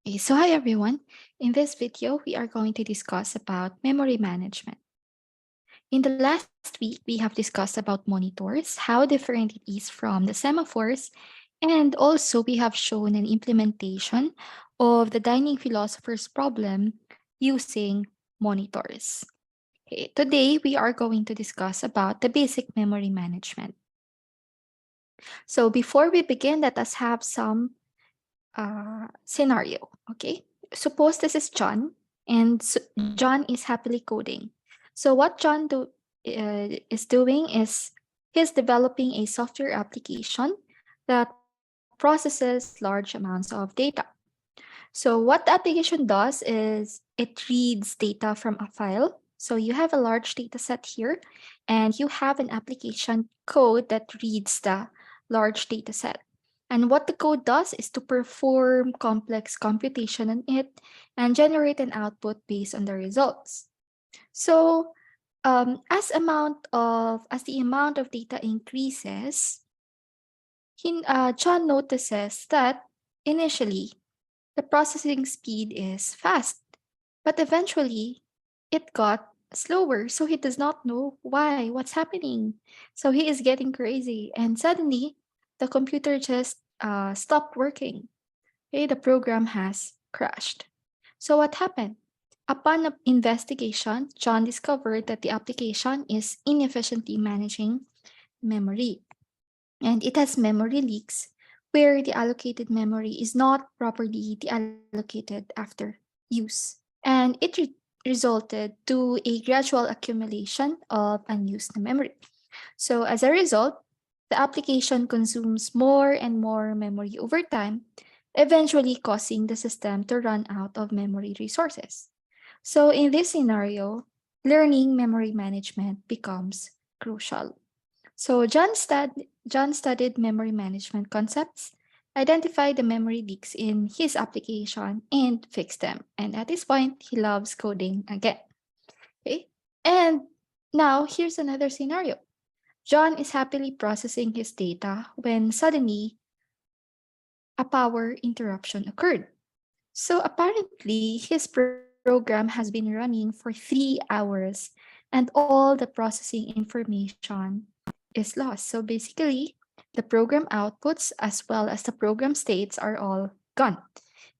Okay, so hi everyone. In this video, we are going to discuss about memory management. In the last week, we have discussed about monitors, how different it is from the semaphores, and also we have shown an implementation of the dining philosopher's problem using monitors. Okay, today, we are going to discuss about the basic memory management. So before we begin, let us have some scenario. Okay, suppose this is John, and John is happily coding. So what is doing is he's developing a software application that processes large amounts of data. So what the application does is it reads data from a file. So you have a large data set here, and you have an application code that reads the large data set. And what the code does is to perform complex computation on it and generate an output based on the results. So as the amount of data increases, John notices that initially the processing speed is fast, but eventually it got slower. So he does not know why, what's happening. So he is getting crazy. And suddenly the computer just stopped working. Okay, the program has crashed. So what happened? Upon investigation, John discovered that the application is inefficiently managing memory, and it has memory leaks where the allocated memory is not properly deallocated after use. And it resulted to a gradual accumulation of unused memory. So as a result, the application consumes more and more memory over time, eventually causing the system to run out of memory resources. So in this scenario, learning memory management becomes crucial. So John studied memory management concepts, identified the memory leaks in his application, and fixed them. And at this point, he loves coding again. Okay. And now here's another scenario. John is happily processing his data when suddenly a power interruption occurred. So apparently, his program has been running for 3 hours, and all the processing information is lost. So basically, the program outputs as well as the program states are all gone.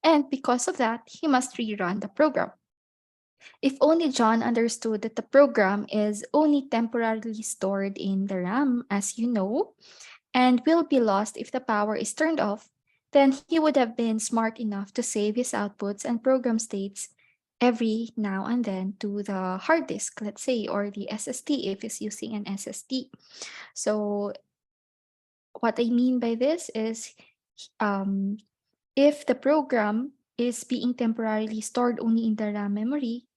And because of that, he must rerun the program. If only John understood that the program is only temporarily stored in the RAM, as you know, and will be lost if the power is turned off, then he would have been smart enough to save his outputs and program states every now and then to the hard disk, let's say, or the SSD if he's using an SSD. So, what I mean by this is um, if the program is being temporarily stored only in the RAM memory,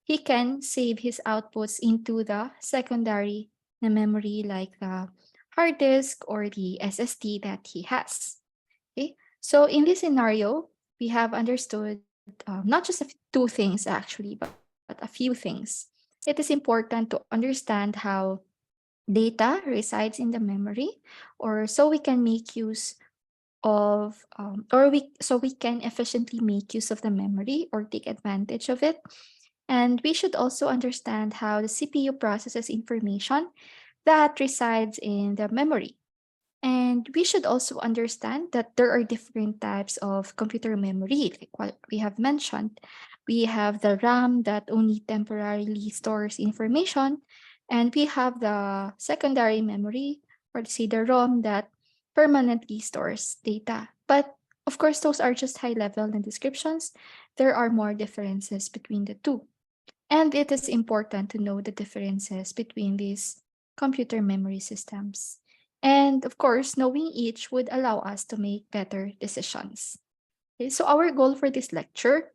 he can save his outputs into the secondary memory like the hard disk or the SSD that he has. Okay, so in this scenario, we have understood not just two things actually, but a few things. It is important to understand how data resides in the memory, or so we can make use of so we can efficiently make use of the memory or take advantage of it. And we should also understand how the CPU processes information that resides in the memory. And we should also understand that there are different types of computer memory, like what we have mentioned. We have the RAM that only temporarily stores information, and we have the secondary memory, or say the ROM, that permanently stores data. But of course, those are just high level and descriptions. There are more differences between the two. And it is important to know the differences between these computer memory systems. And of course, knowing each would allow us to make better decisions. Okay, so our goal for this lecture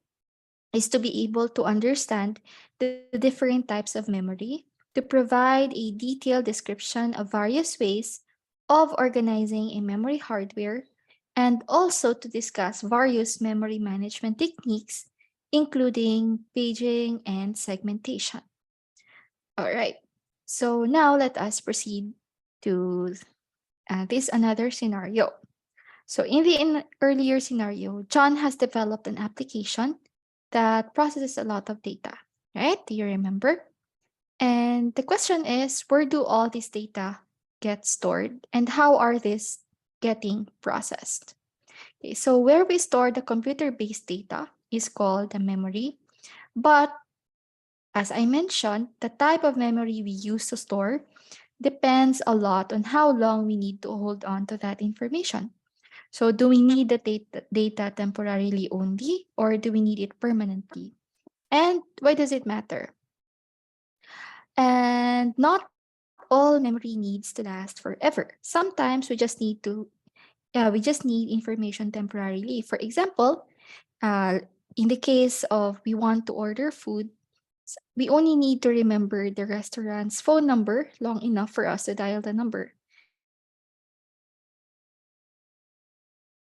is to be able to understand the different types of memory, to provide a detailed description of various ways of organizing a memory hardware, and also to discuss various memory management techniques, including paging and segmentation. All right. So now let us proceed to this another scenario. So in the earlier scenario, John has developed an application that processes a lot of data, right? Do you remember? And the question is, where do all this data get stored and how are these getting processed? Okay, so where we store the computer-based data is called the memory. But as I mentioned, the type of memory we use to store depends a lot on how long we need to hold on to that information. So do we need the data temporarily only or do we need it permanently? And why does it matter? And not all memory needs to last forever. Sometimes we just need information temporarily. For example, uh, in the case of we want to order food, we only need to remember the restaurant's phone number long enough for us to dial the number. And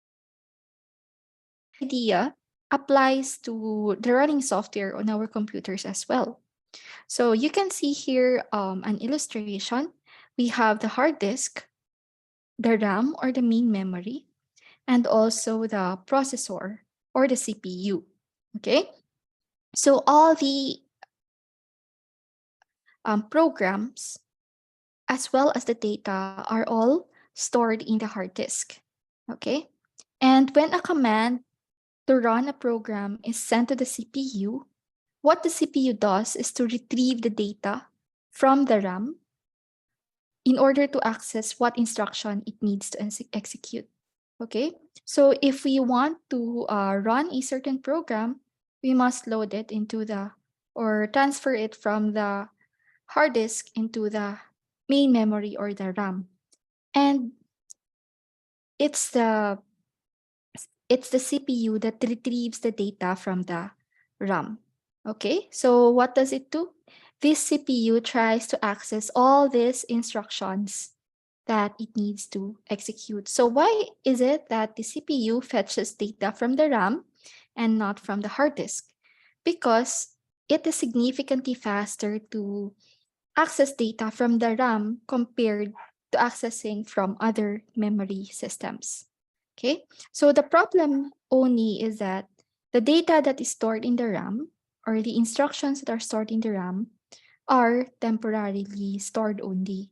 this idea applies to the running software on our computers as well. So you can see here an illustration. We have the hard disk, the RAM or the main memory, and also the processor or the CPU. Okay, so all the programs as well as the data are all stored in the hard disk. Okay, and when a command to run a program is sent to the CPU, what the CPU does is to retrieve the data from the RAM in order to access what instruction it needs to execute. Okay, so if we want to run a certain program, we must load it into the or transfer it from the hard disk into the main memory or the RAM. And it's the it's the CPU that retrieves the data from the RAM. Okay, so what does it do? This CPU tries to access all these instructions that it needs to execute. So why is it that the CPU fetches data from the RAM and not from the hard disk? Because it is significantly faster to access data from the RAM compared to accessing from other memory systems. Okay, so the problem only is that the data that is stored in the RAM or the instructions that are stored in the RAM are temporarily stored only.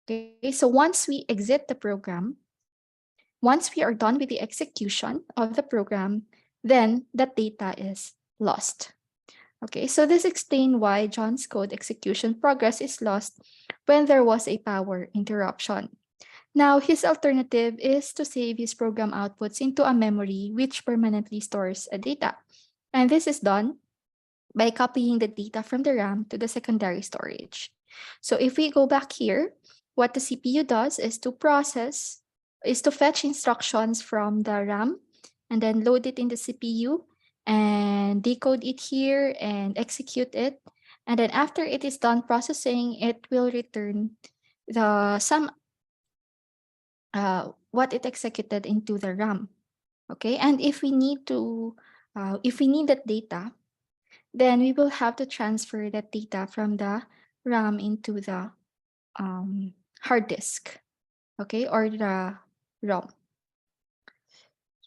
Okay, so once we exit the program, once we are done with the execution of the program, then that data is lost. Okay, so this explains why John's code execution progress is lost when there was a power interruption. Now, his alternative is to save his program outputs into a memory which permanently stores a data. And this is done by copying the data from the RAM to the secondary storage. So if we go back here, what the CPU does is to fetch instructions from the RAM and then load it in the CPU and decode it here and execute it. And then after it is done processing, it will return the some what it executed into the RAM. Okay, and if we need that data, then we will have to transfer that data from the RAM into the hard disk, okay, or the ROM.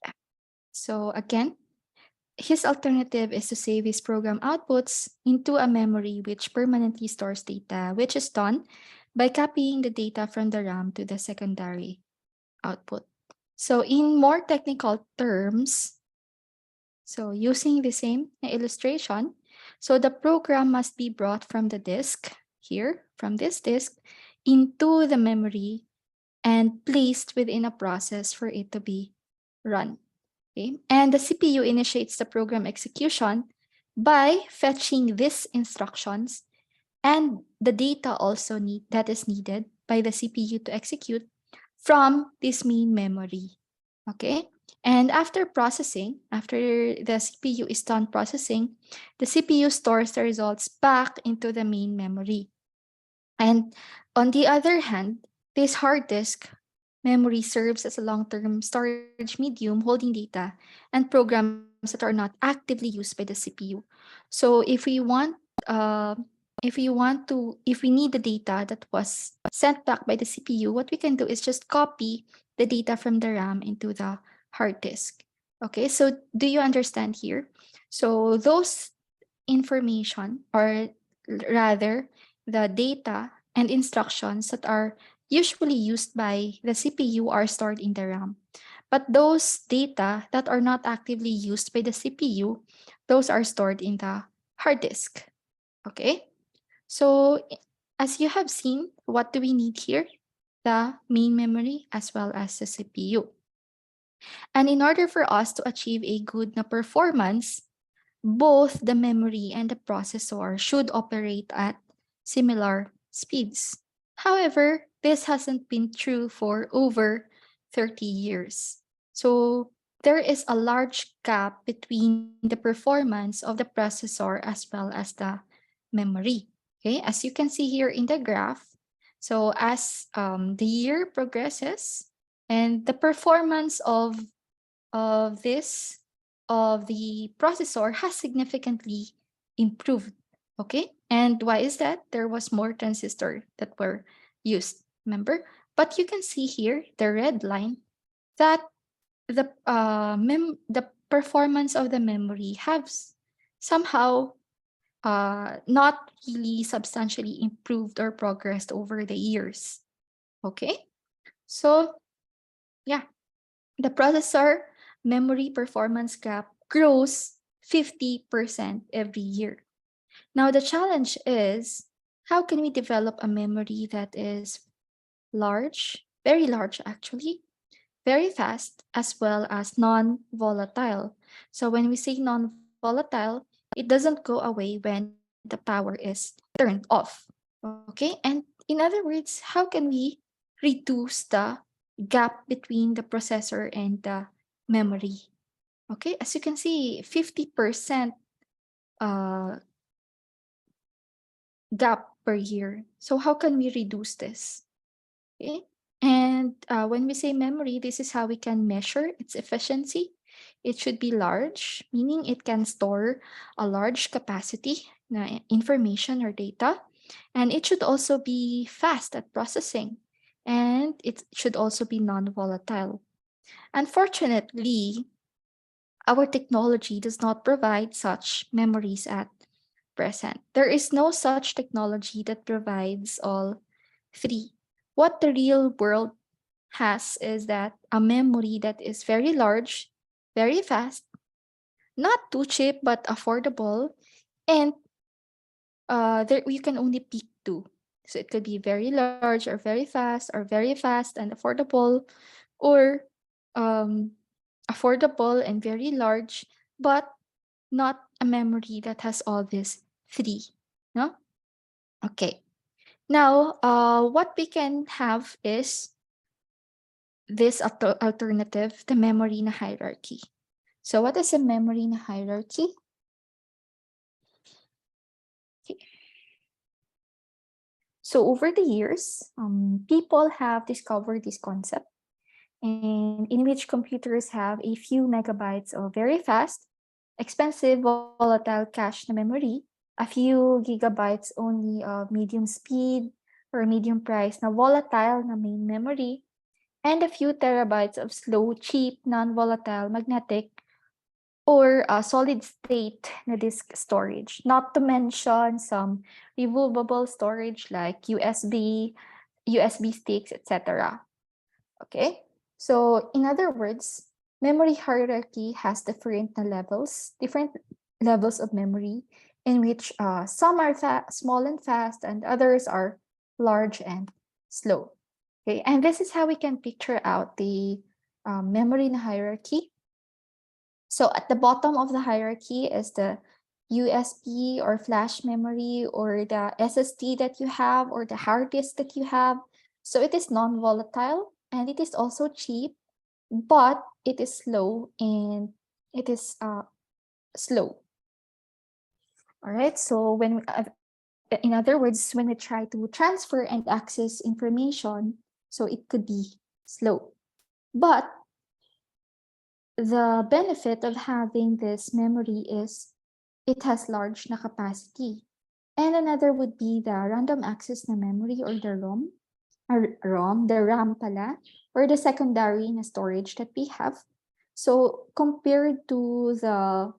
Yeah. So again, his alternative is to save his program outputs into a memory which permanently stores data, which is done by copying the data from the RAM to the secondary output. So in more technical terms, so using the same illustration, so the program must be brought from the disk here, from this disk, into the memory and placed within a process for it to be run. Okay? And the CPU initiates the program execution by fetching these instructions and the data also that is needed by the CPU to execute from this main memory. Okay, and after processing, after the CPU is done processing, the CPU stores the results back into the main memory. And on the other hand, this hard disk memory serves as a long-term storage medium holding data and programs that are not actively used by the CPU. So if we need the data that was sent back by the CPU, what we can do is just copy the data from the RAM into the hard disk. Okay, so do you understand here? So those information, or rather the data and instructions that are usually used by the CPU are stored in the RAM. But those data that are not actively used by the CPU, those are stored in the hard disk. Okay? So as you have seen, what do we need here? The main memory as well as the CPU. And in order for us to achieve a good na performance, both the memory and the processor should operate at similar speeds. However, this hasn't been true for over 30 years. So there is a large gap between the performance of the processor as well as the memory. Okay, as you can see here in the graph, so as the year progresses and the performance of this of the processor has significantly improved. Okay, and why is that? There was more transistor that were used, remember? But you can see here the red line that the performance of the memory has somehow not really substantially improved or progressed over the years. Okay, so yeah, the processor memory performance gap grows 50% every year. Now, the challenge is how can we develop a memory that is large, very large actually, very fast, as well as non volatile? So, when we say non volatile, it doesn't go away when the power is turned off. Okay, and in other words, how can we reduce the gap between the processor and the memory? Okay, as you can see, 50% uh, gap per year. So how can we reduce this? Okay, and when we say memory, this is how we can measure its efficiency. It should be large, meaning it can store a large capacity na information or data, and it should also be fast at processing, and it should also be non-volatile. Unfortunately, our technology does not provide such memories at present. There is no such technology that provides all three. What the real world has is that a memory that is very large, very fast, not too cheap but affordable, and there you can only pick two. So it could be very large or very fast and affordable, or um, affordable and very large, but not a memory that has all these three. No? Okay. Now, what we can have is this alternative, the memory na hierarchy. So what is a memory na hierarchy? Okay. So over the years, people have discovered this concept, and in which computers have a few megabytes of very fast, expensive, volatile cache na memory, a few gigabytes only of medium speed or medium price na volatile na main memory, and a few terabytes of slow, cheap, non-volatile, magnetic, or solid state na disk storage. Not to mention some removable storage like USB sticks, etc. Okay? So in other words, memory hierarchy has different levels of memory, in which some are small and fast and others are large and slow. Okay, and this is how we can picture out the memory hierarchy. So at the bottom of the hierarchy is the USB or flash memory, or the SSD that you have, or the hard disk that you have. So it is non-volatile and it is also cheap, but it is slow and it is slow. All right. So in other words, when we try to transfer and access information, so it could be slow. But the benefit of having this memory is it has large na capacity. And another would be the random access na memory, or the the RAM pala, or the secondary na storage that we have. So compared to the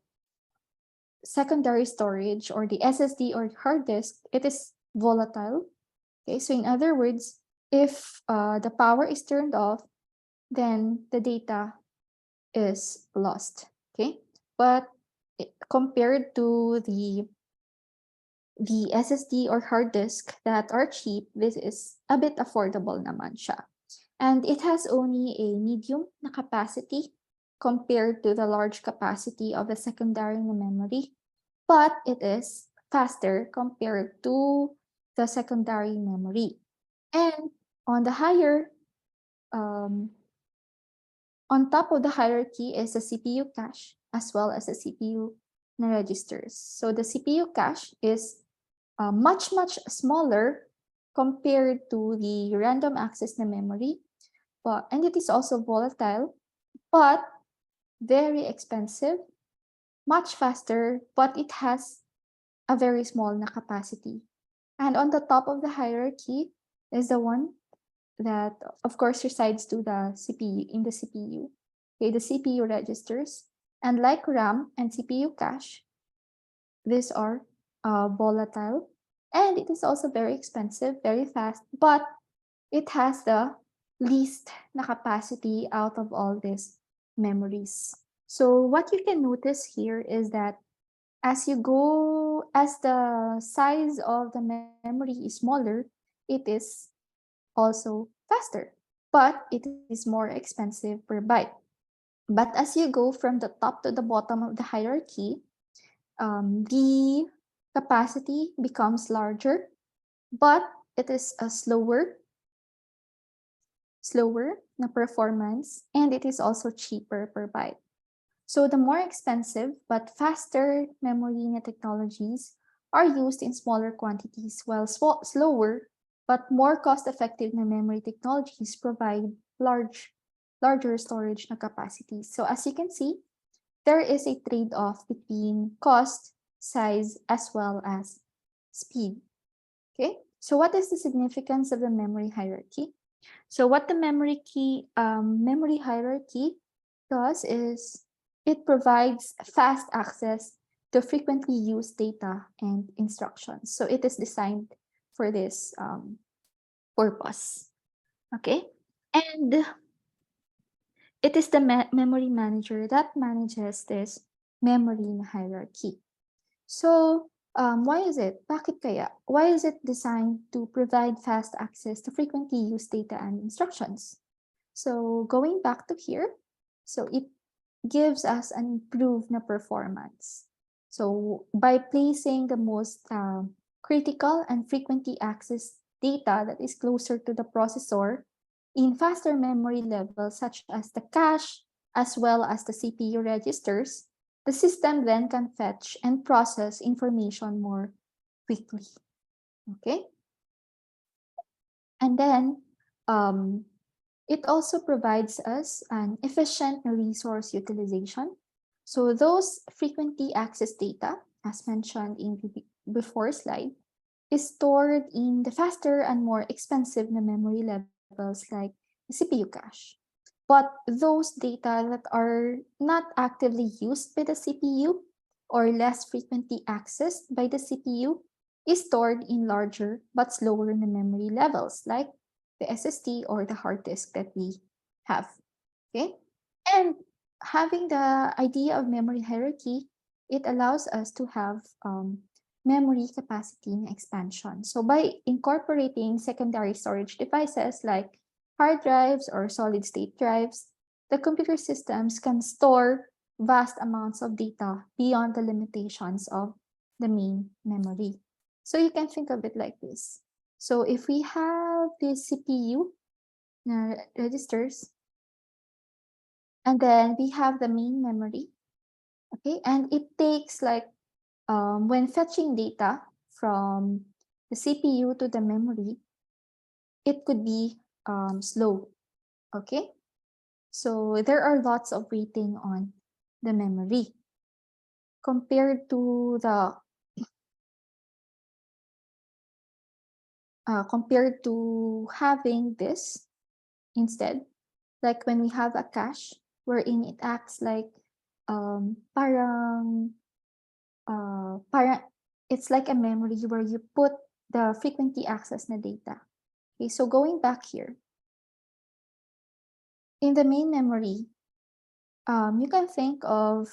secondary storage or the SSD or hard disk, it is volatile. Okay, so in other words, if the power is turned off, then the data is lost. Okay, but compared to the SSD or hard disk that are cheap, this is a bit affordable naman siya. And it has only a medium na capacity compared to the large capacity of the secondary na memory, but it is faster compared to the secondary memory. And on the higher, um, on top of the hierarchy is the CPU cache as well as the CPU na registers. So the CPU cache is much smaller compared to the random access na memory, and it is also volatile, but very expensive, much faster, but it has a very small na capacity. And on the top of the hierarchy is the one that, of course, resides to the CPU in the CPU. Okay, the CPU registers, and like RAM and CPU cache, these are volatile, and it is also very expensive, very fast, but it has the least na capacity out of all these memories. So what you can notice here is that as the size of the memory is smaller, it is also faster, but it is more expensive per byte. But as you go from the top to the bottom of the hierarchy, the capacity becomes larger, but it is a slower na performance, and it is also cheaper per byte. So the more expensive but faster memory na technologies are used in smaller quantities, while slower but more cost-effective na memory technologies provide larger storage na capacities. So as you can see, there is a trade-off between cost, size, as well as speed. Okay, so what is the significance of the memory hierarchy? So what the memory hierarchy does is it provides fast access to frequently used data and instructions. So it is designed for this purpose. Okay, and it is the memory manager that manages this memory hierarchy. So why is it? Bakit kaya? Why is it designed to provide fast access to frequently used data and instructions? So going back to here, so it gives us an improved na performance. So by placing the most critical and frequently accessed data that is closer to the processor in faster memory levels such as the cache as well as the CPU registers, the system then can fetch and process information more quickly. Okay? And then it also provides us an efficient resource utilization. So those frequently accessed data, as mentioned in the before slide, is stored in the faster and more expensive na memory levels like the CPU cache. But those data that are not actively used by the CPU or less frequently accessed by the CPU is stored in larger but slower na memory levels like the SSD or the hard disk that we have. Okay, and having the idea of memory hierarchy, it allows us to have memory capacity expansion. So by incorporating secondary storage devices like hard drives or solid state drives, the computer systems can store vast amounts of data beyond the limitations of the main memory. So you can think of it like this. So if we have the CPU registers, and then we have the main memory, okay, and it takes like when fetching data from the CPU to the memory, it could be slow, okay? So there are lots of waiting on the memory compared to the compared to having this instead, like when we have a cache, wherein it acts like parang parang it's like a memory where you put the frequently accessed na data. Okay, so going back here, in the main memory, you can think of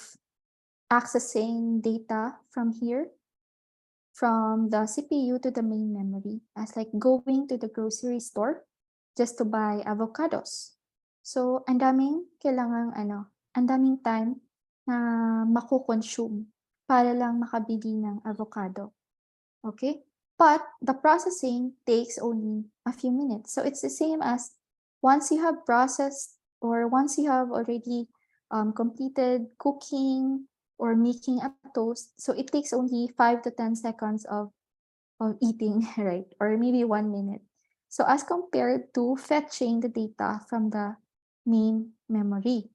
accessing data from here, from the CPU to the main memory, as like going to the grocery store just to buy avocados. So, ang daming kailangang ang daming time na mako-consume para lang makabili ng avocado. Okay? But the processing takes only a few minutes. So it's the same as once you have processed or once you have already completed cooking or making a toast, so it takes only 5 to 10 seconds of eating, right? Or maybe 1 minute. So as compared to fetching the data from the main memory.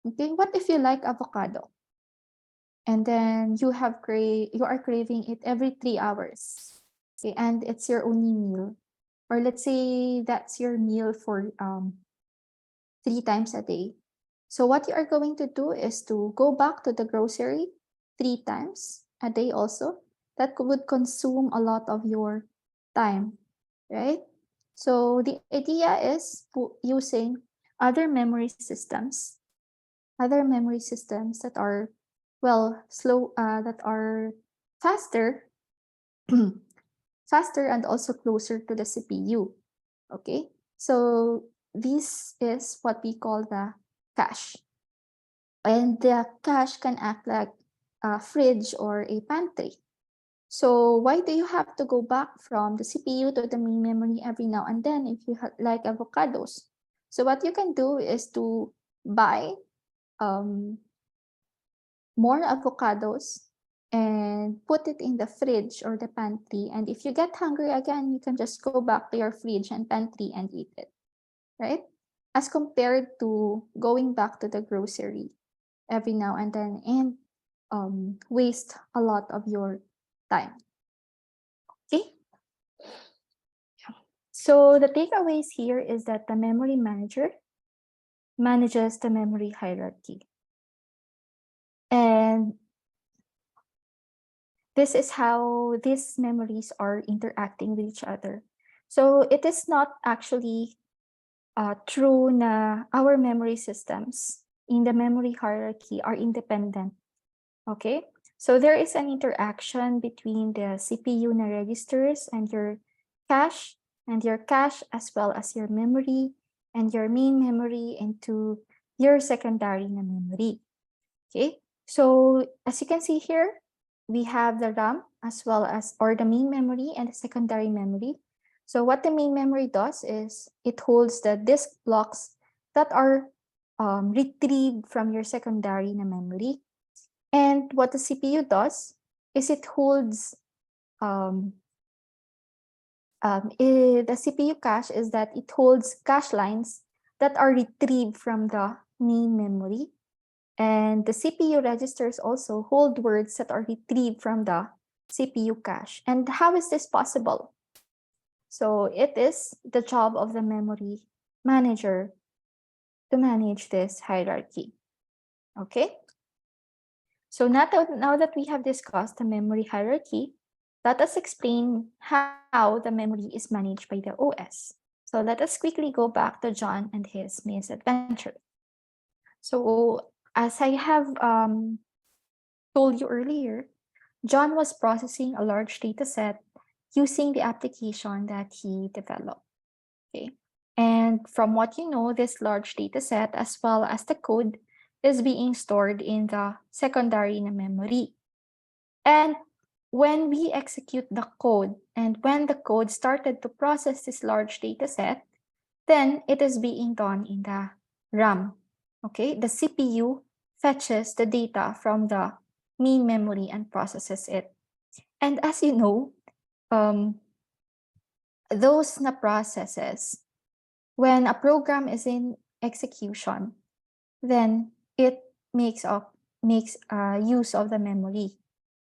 Okay, what if you like avocado? And then you are craving it every 3 hours. Okay, and it's your only meal. Or let's say that's your meal for 3 times a day. So what you are going to do is to go back to the grocery 3 times a day also. That would consume a lot of your time, right? So the idea is using other memory systems, that are that are faster, faster and also closer to the CPU. Okay, so this is what we call the cache. And the cache can act like a fridge or a pantry. So why do you have to go back from the CPU to the main memory every now and then if you like avocados? So what you can do is to buy more avocados and put it in the fridge or the pantry. And if you get hungry again, you can just go back to your fridge and pantry and eat it, right? As compared to going back to the grocery every now and then and waste a lot of your time. Okay. So the takeaways here is that the memory manager manages the memory hierarchy. And this is how these memories are interacting with each other. So it is not actually true na our memory systems in the memory hierarchy are independent. Okay? So there is an interaction between the CPU na registers and your cache as well as your memory and your main memory into your secondary na memory. Okay? So as you can see here, we have the RAM as well as, or the main memory and the secondary memory. So what the main memory does is it holds the disk blocks that are retrieved from your secondary na memory. And what the CPU does is it holds the CPU cache is that it holds cache lines that are retrieved from the main memory. And the CPU registers also hold words that are retrieved from the CPU cache. And how is this possible? So it is the job of the memory manager to manage this hierarchy. Okay? So now that we have discussed the memory hierarchy, let us explain how the memory is managed by the OS. So let us quickly go back to John and his misadventure. So as I have told you earlier, John was processing a large data set using the application that he developed. Okay. And from what you know, this large data set as well as the code is being stored in the secondary memory. And when we execute the code and when the code started to process this large data set, then it is being done in the RAM. Okay, the CPU fetches the data from the main memory and processes it. And as you know, those na processes, when a program is in execution, then it makes use of the memory.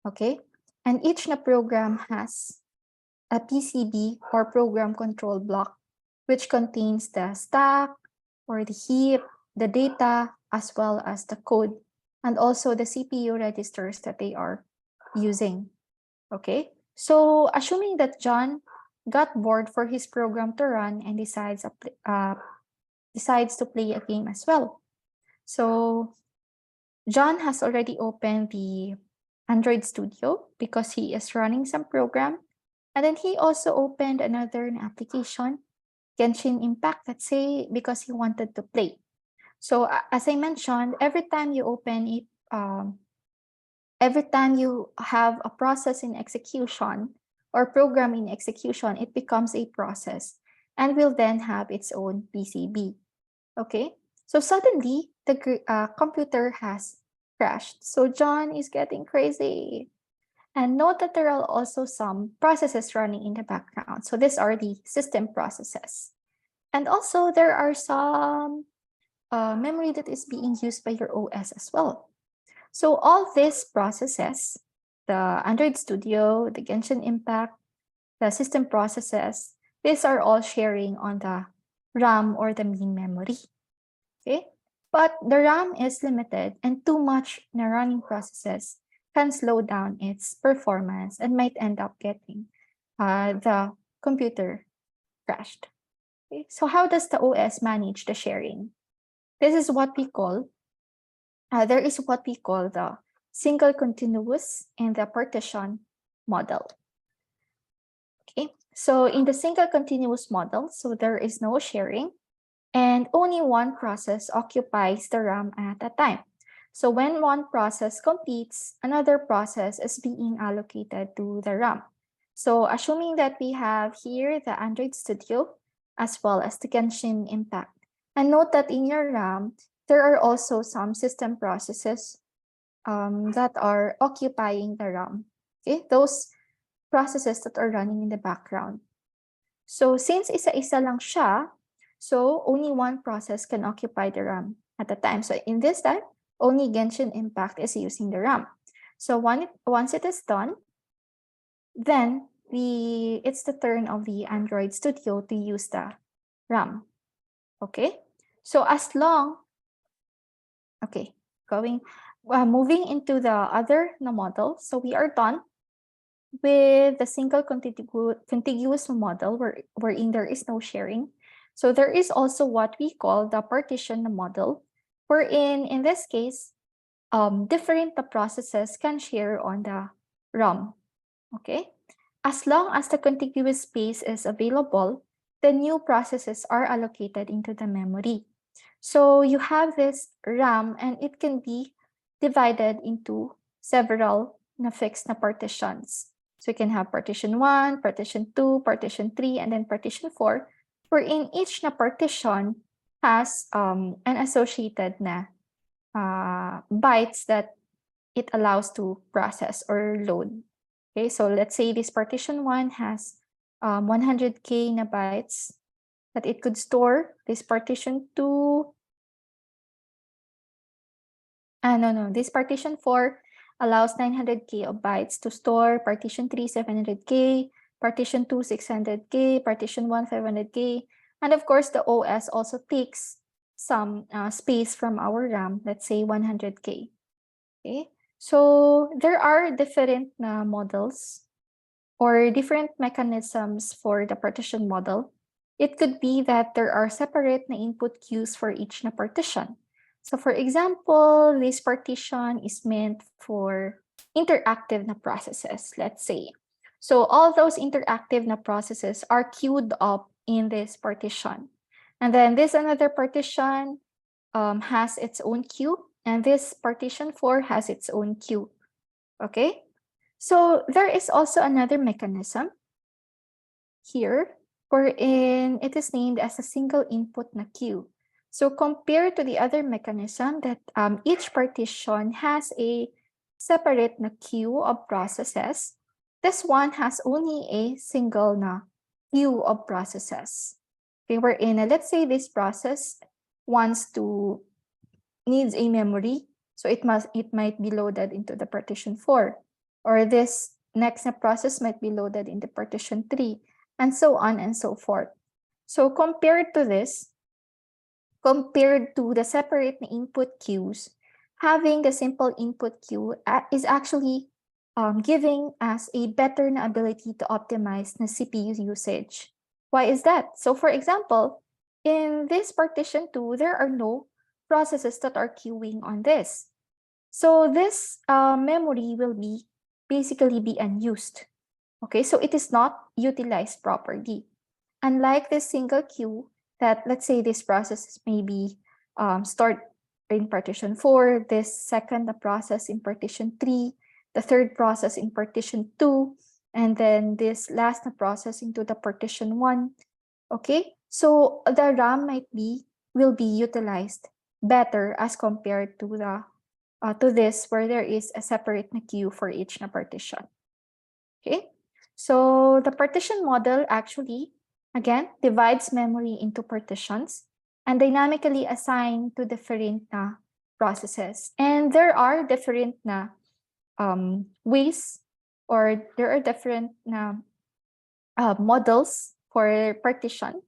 Okay, and each na program has a PCB or program control block, which contains the stack or the heap, the data, as well as the code, and also the CPU registers that they are using. Okay, so assuming that John got bored for his program to run and decides to play a game as well. So John has already opened the Android Studio because he is running some program. And then he also opened another application, Genshin Impact, let's say, because he wanted to play. So as I mentioned, every time you open it, every time you have a process in execution or program in execution, it becomes a process and will then have its own PCB. Okay, so suddenly the computer has crashed. So John is getting crazy. And note that there are also some processes running in the background. So these are the system processes. And also there are some memory that is being used by your OS as well. So all these processes, the Android Studio, the Genshin Impact, the system processes, these are all sharing on the RAM or the main memory. Okay, but the RAM is limited and too much na running processes can slow down its performance and might end up getting the computer crashed. Okay? So how does the OS manage the sharing? This is what we call, there is what we call the single continuous and the partition model. Okay, so in the single continuous model, so there is no sharing and only one process occupies the RAM at a time. So when one process completes, another process is being allocated to the RAM. So assuming that we have here the Android Studio as well as the Genshin Impact. And note that in your RAM, there are also some system processes that are occupying the RAM. Okay, those processes that are running in the background. So since isa-isa lang siya, so only one process can occupy the RAM at a time. So in this time, only Genshin Impact is using the RAM. So once it is done, then it's the turn of the Android Studio to use the RAM. Okay, so as long, okay, moving into the other model. So we are done with the single contiguous model wherein there is no sharing. So there is also what we call the partition model, wherein in this case, different processes can share on the RAM. Okay, as long as the contiguous space is available, the new processes are allocated into the memory. So you have this RAM and it can be divided into several fixed partitions. So you can have partition 1, partition 2, partition 3, and then partition 4, wherein each partition has an associated bytes that it allows to process or load. Okay, so let's say this partition 1 has 100K bytes that it could store. This partition 2, this partition 4 allows 900K of bytes to store, partition 3, 700K, partition 2, 600K, partition 1, 500K, and of course the OS also takes some space from our RAM, let's say 100K. Okay, so there are different models or different mechanisms for the partition model. It could be that there are separate input queues for each partition. So for example, this partition is meant for interactive processes, let's say. So all those interactive processes are queued up in this partition. And then this another partition has its own queue, and this partition 4 has its own queue. Okay, so there is also another mechanism here wherein it is named as a single input queue. So compared to the other mechanism that each partition has a separate queue of processes, this one has only a single queue of processes. Okay, wherein let's say this process needs a memory, so it might be loaded into the partition 4, or this next process might be loaded into partition 3, and so on and so forth. So compared to this, compared to the separate na input queues, having the simple input queue is actually giving us a better na ability to optimize the CPU usage. Why is that? So for example, in this partition 2, there are no processes that are queuing on this. So this memory will be basically be unused. Okay, so it is not utilized properly. Unlike this single queue that, let's say this process maybe start in partition 4, this second process in partition 3, the third process in partition 2, and then this last process into the partition 1. Okay, so the RAM will be utilized better as compared to this where there is a separate na queue for each na partition. Okay, so the partition model actually, again, divides memory into partitions and dynamically assign to different na processes. And there are different na ways, or there are different na models for partition.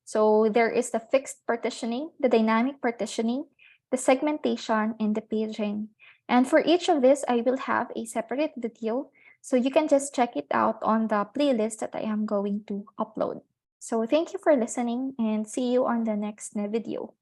So there is the fixed partitioning, the dynamic partitioning, the segmentation, and the paging. And for each of this, I will have a separate video. So you can just check it out on the playlist that I am going to upload. So thank you for listening and see you on the next video.